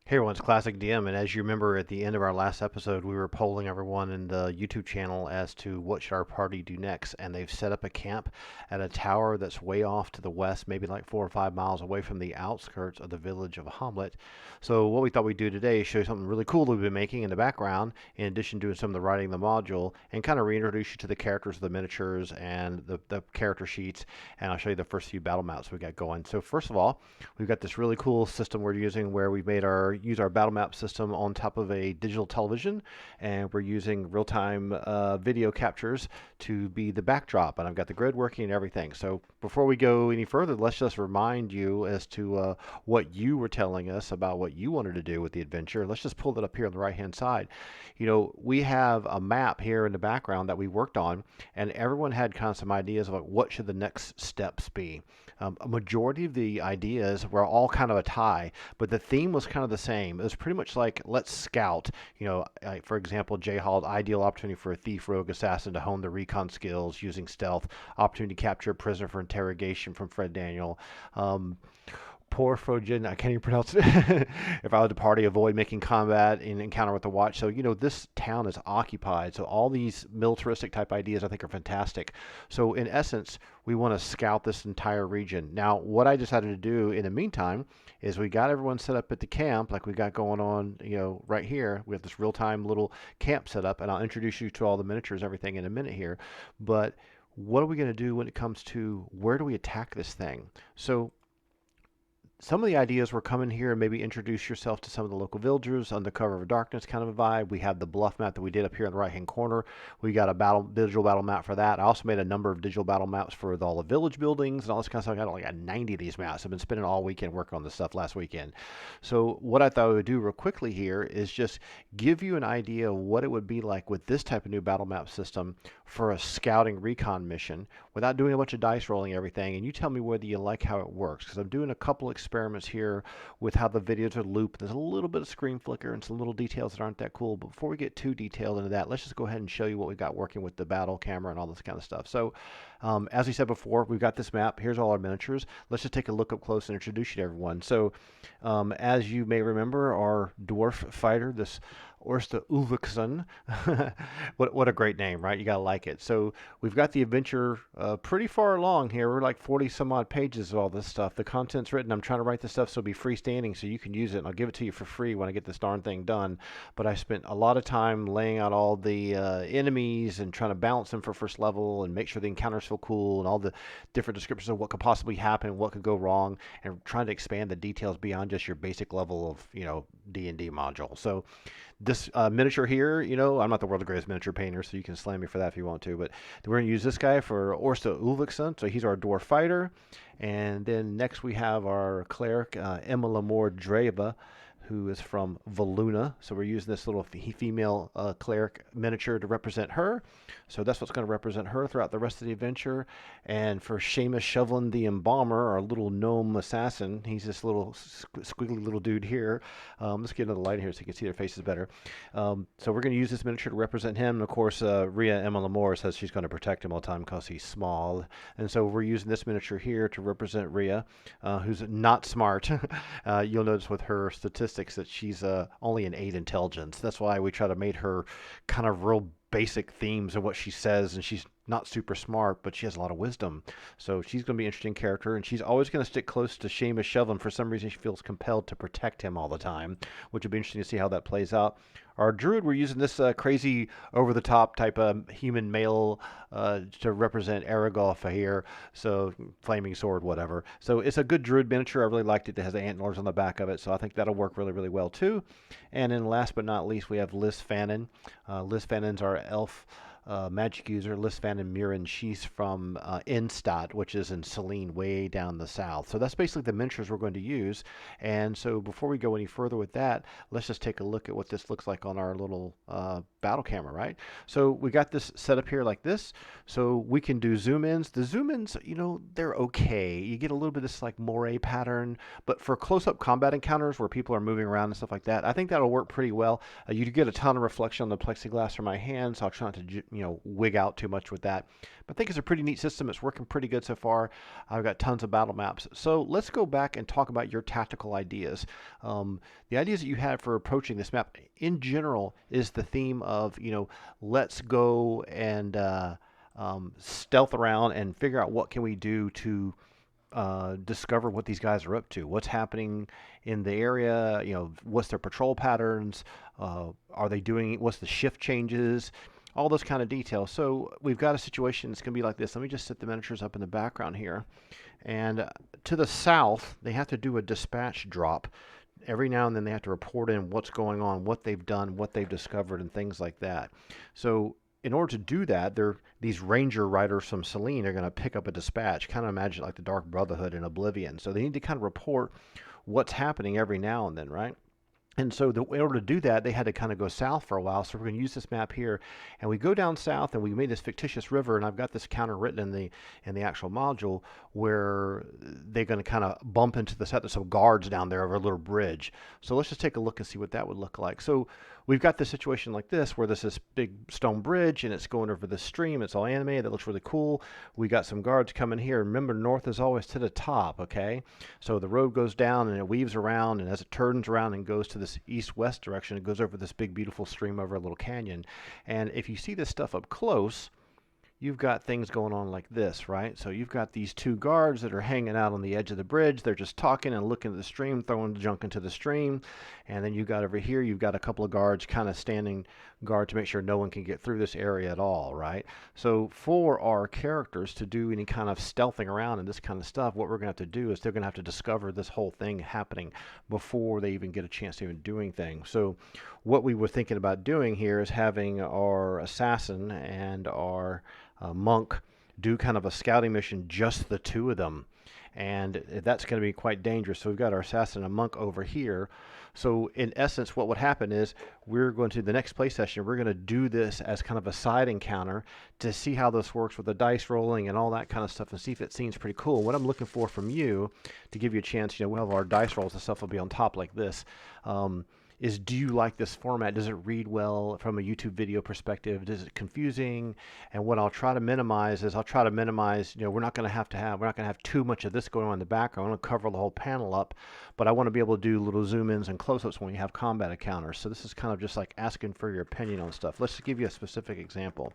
Hey everyone, it's Classic DM, and as you remember at the end of our last episode, we were polling everyone in the YouTube channel as to what should our party do next, and they've set up a camp at a tower that's way off to the west, maybe like 4 or 5 miles away from the outskirts of the village of Hommlet. So what we thought we'd do today is show you something really cool that we've been making in the background, in addition to doing some of the writing in the module, and kind of reintroduce you to the characters of the miniatures and the character sheets, and I'll show you the first few battle maps we got going. So first of all, we've got this really cool system we're using where we've made our use our battle map system on top of a digital television, and we're using real-time video captures to be the backdrop. And I've got the grid working and everything. So before we go any further, let's just remind you as to what you were telling us about what you wanted to do with the adventure. Let's just pull that up here on the right-hand side. You know, we have a map here in the background that we worked on, and everyone had kind of some ideas of like what should the next steps be. A majority of the ideas were all kind of a tie, but the theme was kind of the same. It was pretty much like, let's scout. You know, for example, J Hall, ideal opportunity for a thief, rogue, assassin to hone their recon skills using stealth. Opportunity to capture a prisoner for interrogation from Fred Daniel. Porphogen, I can't even pronounce it. If I was to party, avoid making combat in encounter with the watch. So, you know, this town is occupied. So all these militaristic type ideas I think are fantastic. So in essence, we want to scout this entire region. Now, what I decided to do in the meantime is we got everyone set up at the camp like we got going on, you know, right here. We have this real-time little camp set up, and I'll introduce you to all the miniatures, everything in a minute here. But what are we going to do when it comes to where do we attack this thing? So some of the ideas were come in here and maybe introduce yourself to some of the local villagers under cover of darkness kind of a vibe. We have the bluff map that we did up here in the right hand corner. We got a digital battle map for that. I also made a number of digital battle maps for all the village buildings and all this kind of stuff. I got like 90 of these maps. I've been spending all weekend working on this stuff last weekend. So what I thought I would do real quickly here is just give you an idea of what it would be like with this type of new battle map system for a scouting recon mission without doing a bunch of dice rolling and everything. And you tell me whether you like how it works, because I'm doing a couple experiments here with how the videos are looped. There's a little bit of screen flicker and some little details that aren't that cool. But before we get too detailed into that, let's just go ahead and show you what we got working with the battle camera and all this kind of stuff. So as we said before, we've got this map. Here's all our miniatures. Let's just take a look up close and introduce you to everyone. So as you may remember, our dwarf fighter, this Orsta Ulriksson. What a great name, right? You gotta like it. So we've got the adventure pretty far along here. We're like 40 some odd pages of all this stuff. The content's written. I'm trying to write this stuff so it'll be freestanding so you can use it, and I'll give it to you for free when I get this darn thing done. But I spent a lot of time laying out all the enemies and trying to balance them for first level and make sure the encounters feel cool and all the different descriptions of what could possibly happen, what could go wrong, and trying to expand the details beyond just your basic level of, you know, D&D module. So this miniature here, you know, I'm not the world's greatest miniature painter, so you can slam me for that if you want to, but we're going to use this guy for Orsta Ulriksson, so he's our dwarf fighter. And then next we have our cleric, Emma Lamore Dreva, who is from Valuna. So we're using this little female cleric miniature to represent her. So that's what's going to represent her throughout the rest of the adventure. And for Seamus Shovelin the Embalmer, our little gnome assassin, he's this little squiggly little dude here. Let's get another light here so you can see their faces better. So we're going to use this miniature to represent him. And of course, Rhea Emma Lamore says she's going to protect him all the time because he's small. And so we're using this miniature here to represent Rhea, who's not smart. You'll notice with her statistics that she's only an 8 intelligence. That's why we try to make her kind of real basic themes of what she says, and she's not super smart, but she has a lot of wisdom. So she's going to be an interesting character, and she's always going to stick close to Seamus Shovelin. For some reason, she feels compelled to protect him all the time, which will be interesting to see how that plays out. Our druid, we're using this crazy over-the-top type of human male to represent Aragolf here, so flaming sword, whatever. So it's a good druid miniature. I really liked it. It has antlers on the back of it, so I think that'll work really, really well too. And then last but not least, we have Liz Fannin. Liz Fannin's our elf magic user. Liz Fannin Murin. She's from Innstat, which is in Selene, way down the south. So that's basically the miniatures we're going to use. And so before we go any further with that, let's just take a look at what this looks like on our little battle camera, right? So we got this set up here like this. So we can do zoom ins. The zoom ins, you know, they're okay. You get a little bit of this like moire pattern, but for close-up combat encounters where people are moving around and stuff like that, I think that'll work pretty well. You get a ton of reflection on the plexiglass from my hand, so I'll try not to, wig out too much with that. But I think it's a pretty neat system. It's working pretty good so far. I've got tons of battle maps. So let's go back and talk about your tactical ideas. The ideas that you had for approaching this map in general is the theme of, let's go and stealth around and figure out what can we do to discover what these guys are up to, what's happening in the area, what's their patrol patterns, are they doing, what's the shift changes, all those kind of details. So we've got a situation that's going to be like this. Let me just set the miniatures up in the background here. And to the south, they have to do a dispatch drop. Every now and then they have to report in what's going on, what they've done, what they've discovered, and things like that. So in order to do that, these ranger riders from Selene are going to pick up a dispatch. Kind of imagine like the Dark Brotherhood in Oblivion. So they need to kind of report what's happening every now and then, right? And so in order to do that, they had to kind of go south for a while. So we're going to use this map here, and we go down south, and we made this fictitious river. And I've got this counter written in the actual module where they're going to kind of bump into the set. There's some guards down there over a little bridge. So let's just take a look and see what that would look like. So we've got this situation like this, where there's this big stone bridge, and it's going over the stream. It's all animated. That looks really cool. We got some guards coming here. Remember, north is always to the top, okay? So the road goes down, and it weaves around, and as it turns around and goes to this east-west direction, it goes over this big, beautiful stream over a little canyon. And if you see this stuff up close, you've got things going on like this, right? So you've got these two guards that are hanging out on the edge of the bridge. They're just talking and looking at the stream, throwing junk into the stream. And then you've got over here, you've got a couple of guards kind of standing guard to make sure no one can get through this area at all, right? So for our characters to do any kind of stealthing around and this kind of stuff, what we're going to have to do is they're going to have to discover this whole thing happening before they even get a chance to even doing things. So what we were thinking about doing here is having our assassin and our monk do kind of a scouting mission, just the two of them, and that's going to be quite dangerous. So we've got our assassin and monk over here. So in essence, what would happen is we're going to the next play session, we're going to do this as kind of a side encounter to see how this works with the dice rolling and all that kind of stuff, and see if it seems pretty cool. What I'm looking for from you, to give you a chance, we'll have our dice rolls and stuff will be on top like this, is do you like this format? Does it read well from a YouTube video perspective? Is it confusing? And what I'll try to minimize is we're not going to have too much of this going on in the background. I want to cover the whole panel up, but I want to be able to do little zoom ins and close ups when we have combat encounters. So this is kind of just like asking for your opinion on stuff. Let's give you a specific example.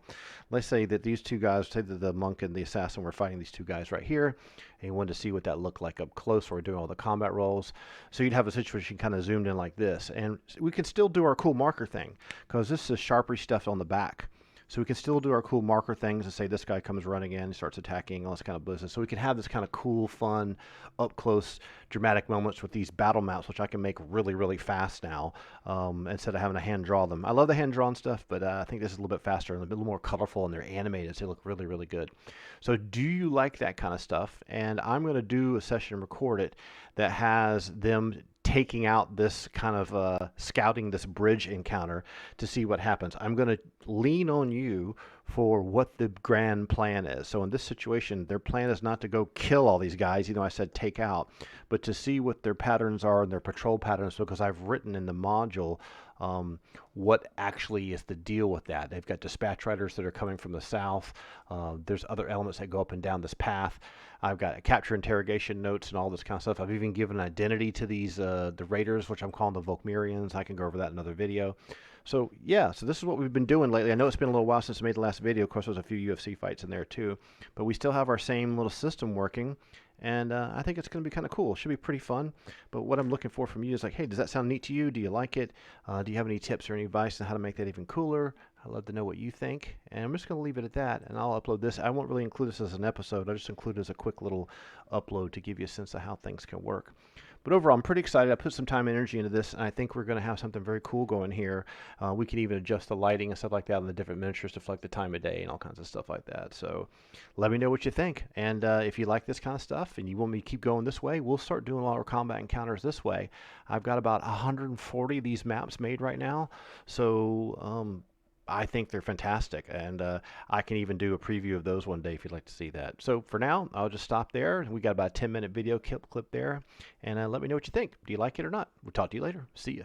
Let's say that these two guys, say that the monk and the assassin were fighting these two guys right here, and you wanted to see what that looked like up close, or doing all the combat rolls. So you'd have a situation kind of zoomed in like this, and we can still do our cool marker thing, because this is Sharpie stuff on the back. So we can still do our cool marker things and say this guy comes running in, starts attacking, all this kind of business. So we can have this kind of cool, fun, up-close, dramatic moments with these battle maps, which I can make really, really fast now, instead of having to hand draw them. I love the hand-drawn stuff, but I think this is a little bit faster and a little more colorful, and they're animated, so they look really, really good. So do you like that kind of stuff? And I'm going to do a session and record it that has them taking out this kind of scouting this bridge encounter to see what happens. I'm going to lean on you for what the grand plan is. So in this situation, their plan is not to go kill all these guys, even though I said take out, but to see what their patterns are and their patrol patterns, because I've written in the module what actually is the deal with that. They've got dispatch riders that are coming from the south. There's other elements that go up and down this path. I've got capture interrogation notes and all this kind of stuff. I've even given identity to these the raiders, which I'm calling the Volkmirians. I can go over that in another video. So yeah, so this is what we've been doing lately. I know it's been a little while since I made the last video. Of course, there's a few UFC fights in there too, but we still have our same little system working, and I think it's going to be kind of cool. It should be pretty fun. But what I'm looking for from you is like, hey, does that sound neat to you? Do you like it? Do you have any tips or any advice on how to make that even cooler? I'd love to know what you think. And I'm just going to leave it at that, and I'll upload this. I won't really include this as an episode. I'll just include it as a quick little upload to give you a sense of how things can work. But overall, I'm pretty excited. I put some time and energy into this, and I think we're going to have something very cool going here. We can even adjust the lighting and stuff like that on the different miniatures to reflect the time of day and all kinds of stuff like that. So let me know what you think. And if you like this kind of stuff and you want me to keep going this way, we'll start doing a lot of combat encounters this way. I've got about 140 of these maps made right now. So I think they're fantastic, and I can even do a preview of those one day if you'd like to see that. So for now, I'll just stop there. We got about a 10-minute video clip there, and let me know what you think. Do you like it or not? We'll talk to you later. See ya.